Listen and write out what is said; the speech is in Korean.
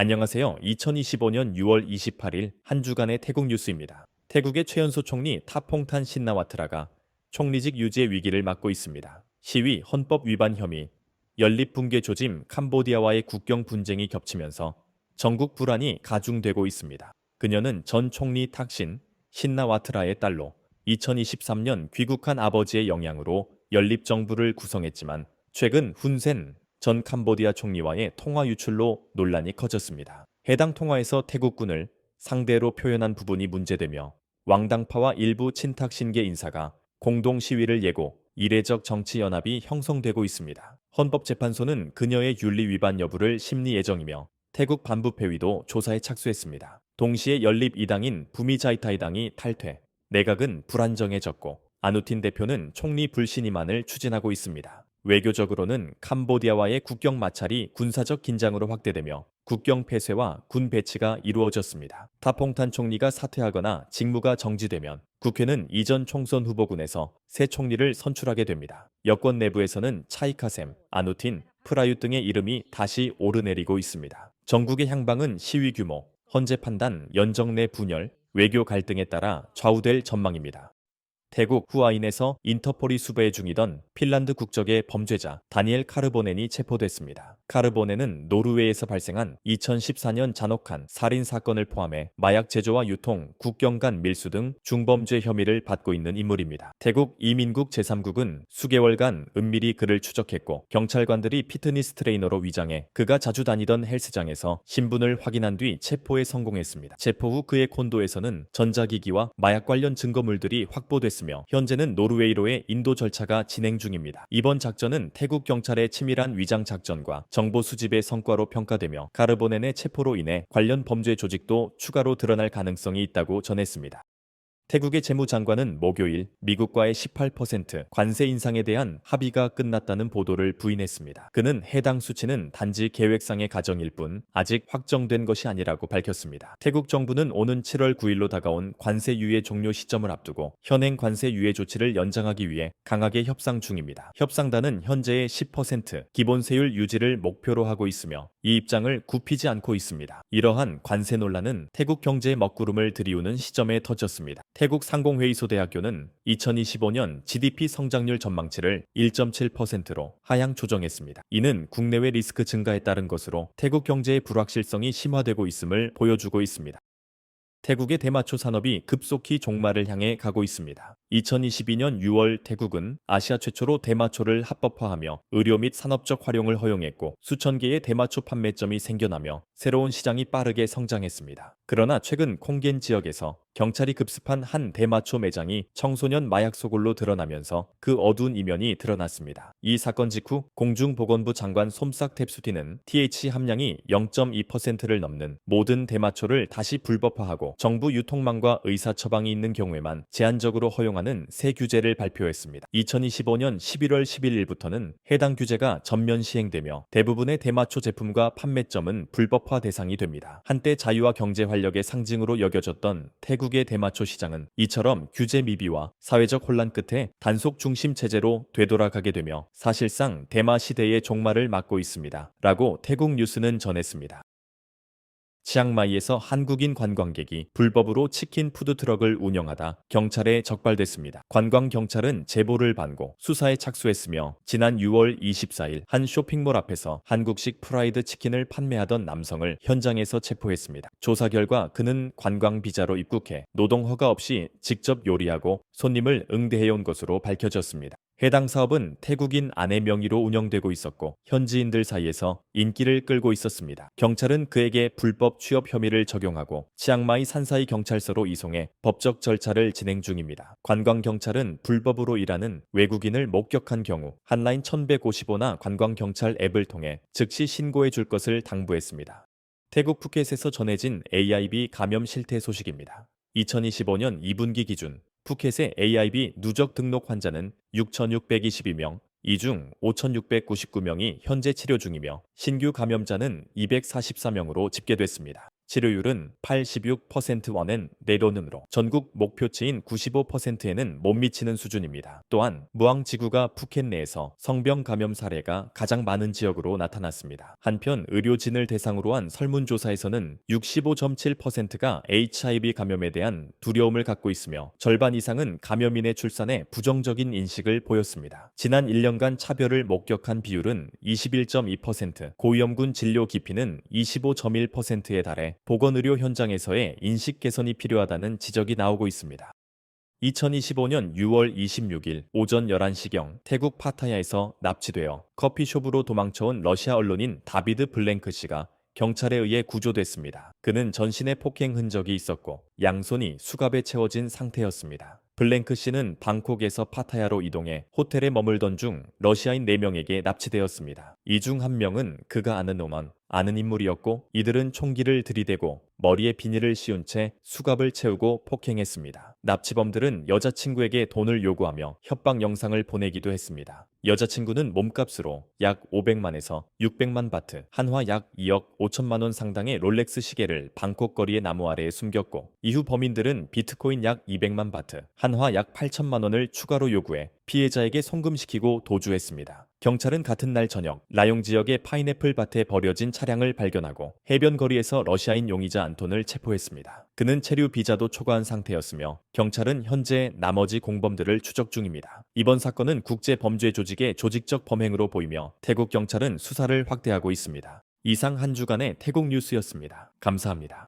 안녕하세요. 2025년 6월 28일 한 주간의 태국 뉴스입니다. 태국의 최연소 총리 타퐁탄 신나와트라가 총리직 유지의 위기를 맞고 있습니다. 시위, 헌법 위반 혐의, 연립 붕괴 조짐 캄보디아와의 국경 분쟁이 겹치면서 전국 불안이 가중되고 있습니다. 그녀는 전 총리 탁신 신나와트라의 딸로 2023년 귀국한 아버지의 영향으로 연립 정부를 구성했지만 최근 훈센 전 캄보디아 총리와의 통화 유출로 논란이 커졌습니다. 해당 통화에서 태국군을 상대로 표현한 부분이 문제되며 왕당파와 일부 친탁 신계 인사가 공동 시위를 예고 이례적 정치 연합이 형성되고 있습니다. 헌법재판소는 그녀의 윤리 위반 여부를 심리 예정이며 태국 반부패위도 조사에 착수했습니다. 동시에 연립 2당인 부미자이타이당이 탈퇴, 내각은 불안정해졌고 아누틴 대표는 총리 불신임안을 추진하고 있습니다. 외교적으로는 캄보디아와의 국경 마찰이 군사적 긴장으로 확대되며 국경 폐쇄와 군 배치가 이루어졌습니다. 타퐁탄 총리가 사퇴하거나 직무가 정지되면 국회는 이전 총선 후보군에서 새 총리를 선출하게 됩니다. 여권 내부에서는 차이카셈, 아누틴, 프라윕 등의 이름이 다시 오르내리고 있습니다. 전국의 향방은 시위 규모, 헌재 판단, 연정 내 분열, 외교 갈등에 따라 좌우될 전망입니다. 태국 후아인에서 인터폴이 수배 중이던 핀란드 국적의 범죄자 다니엘 카르보넨이 체포됐습니다. 카르보넨은 노르웨이에서 발생한 2014년 잔혹한 살인 사건을 포함해 마약 제조와 유통, 국경 간 밀수 등 중범죄 혐의를 받고 있는 인물입니다. 태국 이민국 제3국은 수개월간 은밀히 그를 추적했고 경찰관들이 피트니스 트레이너로 위장해 그가 자주 다니던 헬스장에서 신분을 확인한 뒤 체포에 성공했습니다. 체포 후 그의 콘도에서는 전자기기와 마약 관련 증거물들이 확보됐습니다. 현재는 노르웨이로의 인도 절차가 진행 중입니다. 이번 작전은 태국 경찰의 치밀한 위장 작전과 정보 수집의 성과로 평가되며 카르보넨의 체포로 인해 관련 범죄 조직도 추가로 드러날 가능성이 있다고 전했습니다. 태국의 재무장관은 목요일 미국과의 18% 관세 인상에 대한 합의가 끝났다는 보도를 부인했습니다. 그는 해당 수치는 단지 계획상의 가정일 뿐 아직 확정된 것이 아니라고 밝혔습니다. 태국 정부는 오는 7월 9일로 다가온 관세 유예 종료 시점을 앞두고 현행 관세 유예 조치를 연장하기 위해 강하게 협상 중입니다. 협상단은 현재의 10% 기본세율 유지를 목표로 하고 있으며 이 입장을 굽히지 않고 있습니다. 이러한 관세 논란은 태국 경제의 먹구름을 들이우는 시점에 터졌습니다. 태국 상공회의소 대학교는 2025년 GDP 성장률 전망치를 1.7%로 하향 조정했습니다. 이는 국내외 리스크 증가에 따른 것으로 태국 경제의 불확실성이 심화되고 있음을 보여주고 있습니다. 태국의 대마초 산업이 급속히 종말을 향해 가고 있습니다. 2022년 6월 태국은 아시아 최초로 대마초를 합법화하며 의료 및 산업적 활용을 허용했고 수천 개의 대마초 판매점이 생겨나며 새로운 시장이 빠르게 성장했습니다. 그러나 최근 콩겐 지역에서 경찰이 급습한 한 대마초 매장이 청소년 마약 소굴로 드러나면서 그 어두운 이면이 드러났습니다. 이 사건 직후 공중보건부 장관 솜싹 탭수티는 THC 함량이 0.2%를 넘는 모든 대마초를 다시 불법화하고 정부 유통망과 의사 처방이 있는 경우에만 제한적으로 허용하는 새 규제를 발표했습니다. 2025년 11월 11일부터는 해당 규제가 전면 시행되며 대부분의 대마초 제품과 판매점은 불법화 대상이 됩니다. 한때 자유와 경제 활력의 상징으로 여겨졌던 태국의 대마초 시장은 이처럼 규제 미비와 사회적 혼란 끝에 단속 중심 체제로 되돌아가게 되며 사실상 대마 시대의 종말을 맞고 있습니다. 라고 태국 뉴스는 전했습니다. 치앙마이에서 한국인 관광객이 불법으로 치킨 푸드트럭을 운영하다 경찰에 적발됐습니다. 관광경찰은 제보를 받고 수사에 착수했으며 지난 6월 24일 한 쇼핑몰 앞에서 한국식 프라이드 치킨을 판매하던 남성을 현장에서 체포했습니다. 조사 결과 그는 관광비자로 입국해 노동허가 없이 직접 요리하고 손님을 응대해온 것으로 밝혀졌습니다. 해당 사업은 태국인 아내 명의로 운영되고 있었고 현지인들 사이에서 인기를 끌고 있었습니다. 경찰은 그에게 불법 취업 혐의를 적용하고 치앙마이 산사이 경찰서로 이송해 법적 절차를 진행 중입니다. 관광경찰은 불법으로 일하는 외국인을 목격한 경우 한라인 1155나 관광경찰 앱을 통해 즉시 신고해 줄 것을 당부했습니다. 태국 푸켓에서 전해진 AIB 감염 실태 소식입니다. 2025년 2분기 기준 푸켓의 AIB 누적 등록 환자는 6,622명, 이 중 5,699명이 현재 치료 중이며 신규 감염자는 244명으로 집계됐습니다. 치료율은 86% 원엔 내돈으로 전국 목표치인 95%에는 못 미치는 수준입니다. 또한 무앙지구가 푸켓 내에서 성병 감염 사례가 가장 많은 지역으로 나타났습니다. 한편 의료진을 대상으로 한 설문조사에서는 65.7%가 HIV 감염에 대한 두려움을 갖고 있으며 절반 이상은 감염인의 출산에 부정적인 인식을 보였습니다. 지난 1년간 차별을 목격한 비율은 21.2%, 고위험군 진료 기피는 25.1%에 달해 보건의료 현장에서의 인식 개선이 필요하다는 지적이 나오고 있습니다. 2025년 6월 26일 오전 11시경 태국 파타야에서 납치되어 커피숍으로 도망쳐온 러시아 언론인 다비드 블랭크 씨가 경찰에 의해 구조됐습니다. 그는 전신에 폭행 흔적이 있었고 양손이 수갑에 채워진 상태였습니다. 블랭크 씨는 방콕에서 파타야로 이동해 호텔에 머물던 중 러시아인 4명에게 납치되었습니다. 이 중 한 명은 그가 아는 인물이었고 이들은 총기를 들이대고 머리에 비닐을 씌운 채 수갑을 채우고 폭행했습니다. 납치범들은 여자친구에게 돈을 요구하며 협박 영상을 보내기도 했습니다. 여자친구는 몸값으로 약 500만에서 600만 바트, 한화 약 2억 5천만 원 상당의 롤렉스 시계를 방콕 거리의 나무 아래에 숨겼고 이후 범인들은 비트코인 약 200만 바트, 한화 약 8천만 원을 추가로 요구해 피해자에게 송금시키고 도주했습니다. 경찰은 같은 날 저녁 라용 지역의 파인애플 밭에 버려진 차량을 발견하고 해변 거리에서 러시아인 용의자 안톤을 체포했습니다. 그는 체류 비자도 초과한 상태였으며 경찰은 현재 나머지 공범들을 추적 중입니다. 이번 사건은 국제 범죄 조직의 조직적 범행으로 보이며 태국 경찰은 수사를 확대하고 있습니다. 이상 한 주간의 태국 뉴스였습니다. 감사합니다.